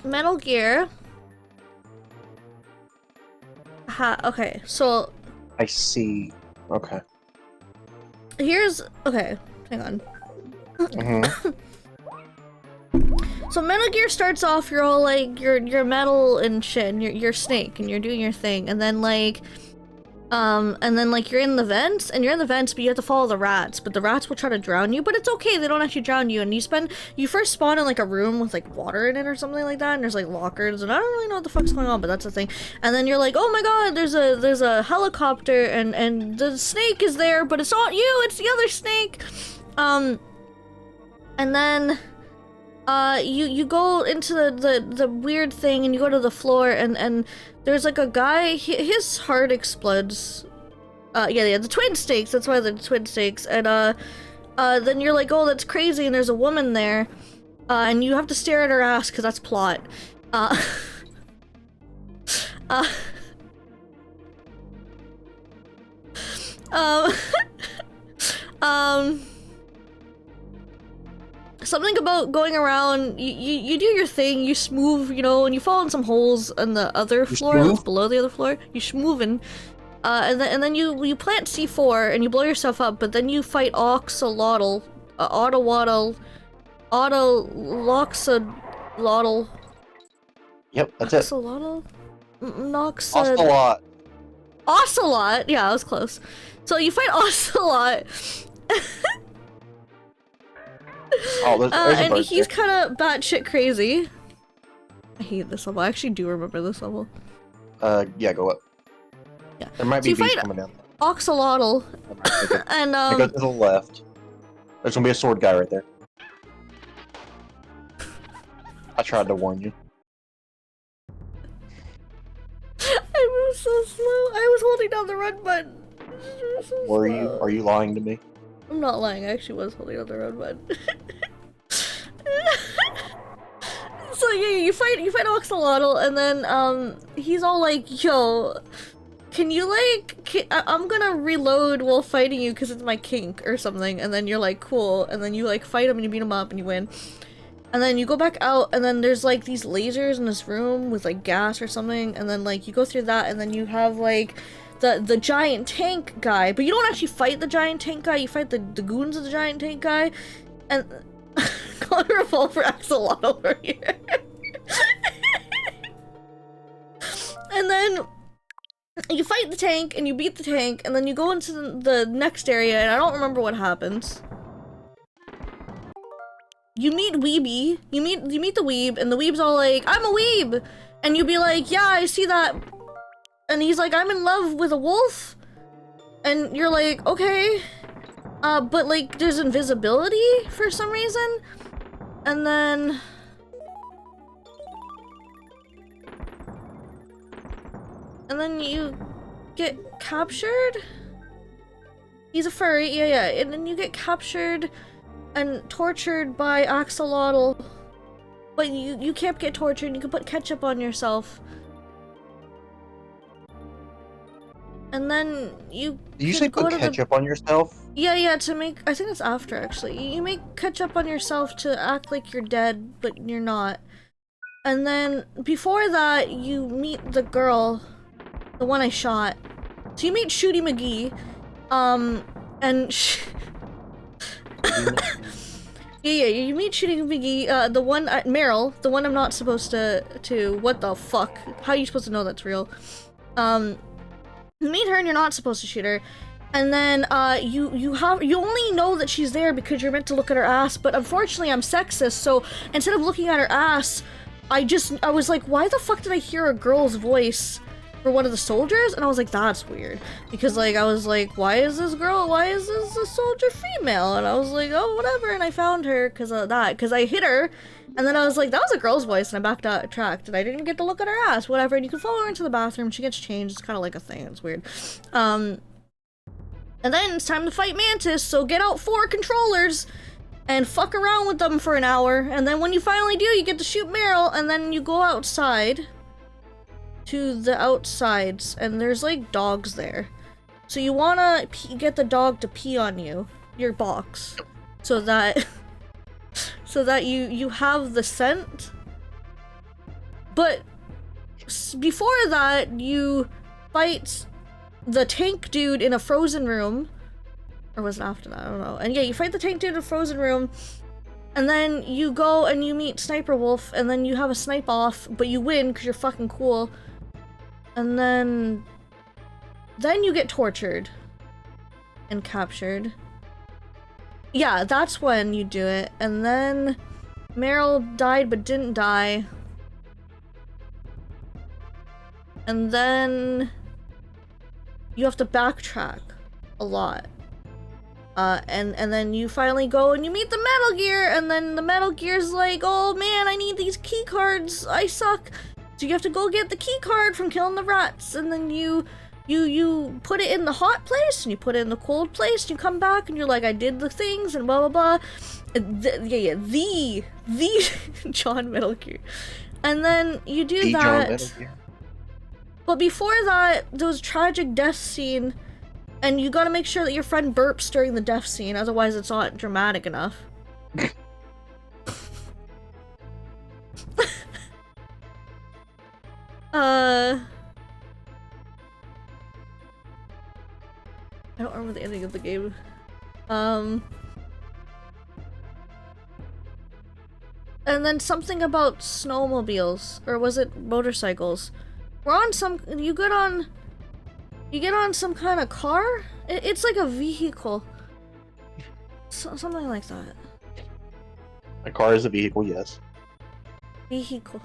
Metal Gear. Okay, so I see. Okay. here's okay. Hang on. Mm-hmm. So Metal Gear starts off, you're all like, you're metal and shit, and you're Snake, and you're doing your thing, and then like you're in the vents, but you have to follow the rats, but the rats will try to drown you, but it's okay, they don't actually drown you, and you first spawn in like a room with like water in it or something like that, and there's like lockers, and I don't really know what the fuck's going on, but that's the thing. And then you're like, oh my god, there's a helicopter, and the snake is there, but it's not you, it's the other snake. And then you go into the weird thing, and you go to the floor, and there's like a guy, his heart explodes. Yeah, the twin stakes, that's why they're the twin stakes. And then you're like, oh, that's crazy, and there's a woman there. And you have to stare at her ass, because that's plot. Something about going around, you do your thing, you smooth, you know, and you fall in some holes on the other floor, that's below the other floor. You schmoovin'. And then you plant C4 and you blow yourself up, but then you fight Oxalotl, Autoloxalotl. Yep, that's it. Oxalotl? Ocelot. Ocelot! Yeah, I was close. So you fight Ocelot. Oh, there's and he's kind of batshit crazy. I hate this level. I actually do remember this level. Yeah, go up. Yeah. There might be bees coming down. Oxalotl. And go to the left. There's gonna be a sword guy right there. I tried to warn you. I moved so slow. I was holding down the run button. Were you? Are you lying to me? I'm not lying. I actually was holding down the run button. So yeah, you fight Oxalotl, and then he's all like, "Yo, can you like, I'm gonna reload while fighting you because it's my kink or something." And then you're like, "Cool," and then you like fight him and you beat him up and you win. And then you go back out, and then there's like these lasers in this room with like gas or something, and then like you go through that, and then you have like the giant tank guy, but you don't actually fight the giant tank guy, you fight the goons of the giant tank guy, and got a revolver axolotl over here. And then you fight the tank, and you beat the tank, and then you go into the next area, and I don't remember what happens. You meet Weeby, you meet the Weeb, and the Weeb's all like, "I'm a Weeb!" And you be like, "Yeah, I see that." And he's like, "I'm in love with a wolf." And you're like, "Okay." But like, there's invisibility for some reason. And then... you get captured? He's a furry, yeah. And then you get captured and tortured by Axolotl. But you can't get tortured, you can put ketchup on yourself. And then you Did you say put ketchup on yourself? Yeah, to make... I think that's after, actually. You make ketchup on yourself to act like you're dead, but you're not. And then, before that, you meet the girl. The one I shot. So you meet Shooty McGee. And... Yeah, you meet Shooty McGee, the one... Meryl, the one I'm not supposed to... What the fuck? How are you supposed to know that's real? You meet her and you're not supposed to shoot her. And then, you only know that she's there because you're meant to look at her ass, but unfortunately I'm sexist, so instead of looking at her ass, I was like, why the fuck did I hear a girl's voice for one of the soldiers? And I was like, that's weird. Because, like, I was like, why is this a soldier female? And I was like, oh, whatever, and I found her because of that, because I hit her, and then I was like, that was a girl's voice, and I backtracked, and I didn't get to look at her ass, whatever, and you can follow her into the bathroom, she gets changed, it's kind of like a thing, it's weird. And then it's time to fight Mantis, so get out 4 controllers and fuck around with them for an hour, and then when you finally do, you get to shoot Meryl, and then you go outside to the outsides, and there's like dogs there. So you wanna get the dog to pee on you, your box, so that you have the scent But before that, you fight the tank dude in a frozen room. Or was it after that? I don't know. And yeah, you fight the tank dude in a frozen room. And then you go and you meet Sniper Wolf. And then you have a snipe off. But you win because you're fucking cool. And then you get tortured. And captured. Yeah, that's when you do it. And then Meryl died but didn't die. And then you have to backtrack a lot. And then you finally go and you meet the Metal Gear, and then the Metal Gear's like, oh man, I need these key cards, I suck. So you have to go get the key card from killing the rats, and then you put it in the hot place, and you put it in the cold place, and you come back, and you're like, I did the things, and blah blah blah. The John Metal Gear. And then you do that. John Metal Gear. But before that, there was a tragic death scene, and you gotta make sure that your friend burps during the death scene, otherwise it's not dramatic enough. I don't remember the ending of the game. And then something about snowmobiles, or was it motorcycles? We're on some, you get on some kind of car? It's like a vehicle. Something like that. A car is a vehicle, yes. Vehicle.